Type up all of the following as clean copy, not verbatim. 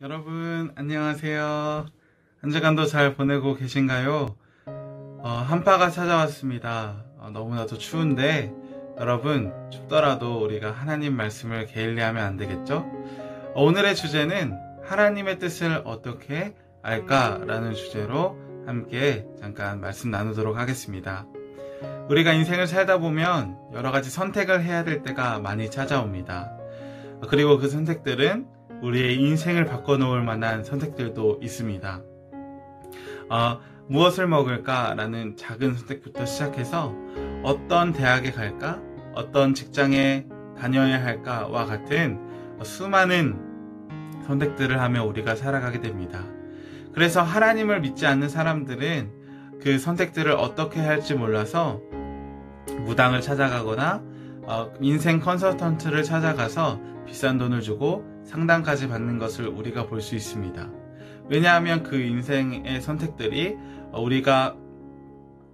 여러분 안녕하세요. 한 주간도 잘 보내고 계신가요? 한파가 찾아왔습니다. 너무나도 추운데 여러분 춥더라도 우리가 하나님 말씀을 게을리하면 안 되겠죠? 오늘의 주제는 하나님의 뜻을 어떻게 알까라는 주제로 함께 잠깐 말씀 나누도록 하겠습니다. 우리가 인생을 살다 보면 여러 가지 선택을 해야 될 때가 많이 찾아옵니다. 그리고 그 선택들은 우리의 인생을 바꿔놓을 만한 선택들도 있습니다. 무엇을 먹을까? 라는 작은 선택부터 시작해서 어떤 대학에 갈까? 어떤 직장에 다녀야 할까와 같은 수많은 선택들을 하며 우리가 살아가게 됩니다. 그래서 하나님을 믿지 않는 사람들은 그 선택들을 어떻게 할지 몰라서 무당을 찾아가거나 인생 컨설턴트를 찾아가서 비싼 돈을 주고 상담까지 받는 것을 우리가 볼 수 있습니다. 왜냐하면 그 인생의 선택들이 우리가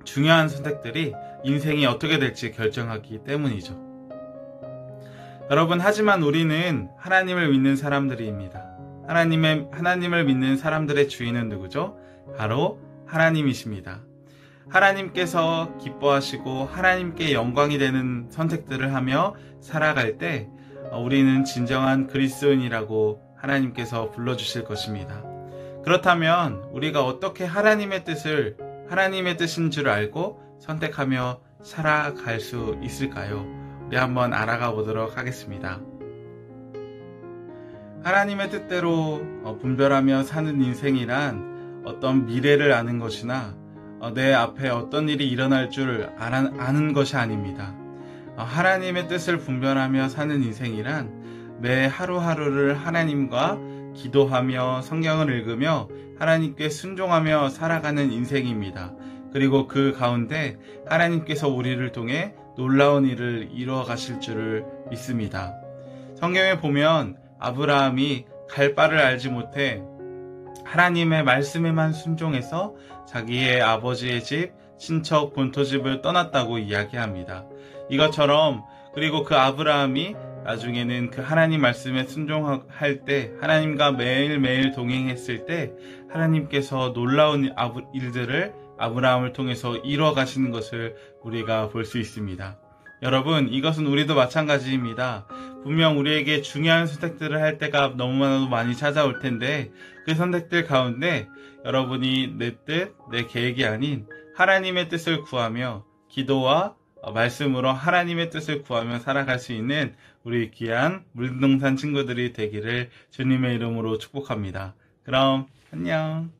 중요한 선택들이 인생이 어떻게 될지 결정하기 때문이죠. 여러분, 하지만 우리는 하나님을 믿는 사람들입니다. 하나님을 믿는 사람들의 주인은 누구죠? 바로 하나님이십니다. 하나님께서 기뻐하시고 하나님께 영광이 되는 선택들을 하며 살아갈 때 우리는 진정한 그리스도인이라고 하나님께서 불러주실 것입니다. 그렇다면 우리가 어떻게 하나님의 뜻인 줄 알고 선택하며 살아갈 수 있을까요? 우리 한번 알아가 보도록 하겠습니다. 하나님의 뜻대로 분별하며 사는 인생이란 어떤 미래를 아는 것이나 내 앞에 어떤 일이 일어날 줄 아는 것이 아닙니다. 하나님의 뜻을 분별하며 사는 인생이란 매 하루하루를 하나님과 기도하며 성경을 읽으며 하나님께 순종하며 살아가는 인생입니다. 그리고 그 가운데 하나님께서 우리를 통해 놀라운 일을 이루어 가실 줄을 믿습니다. 성경에 보면 아브라함이 갈 바를 알지 못해 하나님의 말씀에만 순종해서 자기의 아버지의 집, 친척, 본토집을 떠났다고 이야기합니다. 이것처럼 그리고 그 아브라함이 나중에는 그 하나님 말씀에 순종할 때 하나님과 매일매일 동행했을 때 하나님께서 놀라운 일들을 아브라함을 통해서 이루어 가시는 것을 우리가 볼 수 있습니다. 여러분, 이것은 우리도 마찬가지입니다. 분명 우리에게 중요한 선택들을 할 때가 너무나도 많이 찾아올 텐데 그 선택들 가운데 여러분이 내 뜻, 내 계획이 아닌 하나님의 뜻을 구하며 기도와 말씀으로 하나님의 뜻을 구하며 살아갈 수 있는 우리 귀한 물동산 친구들이 되기를 주님의 이름으로 축복합니다. 그럼 안녕.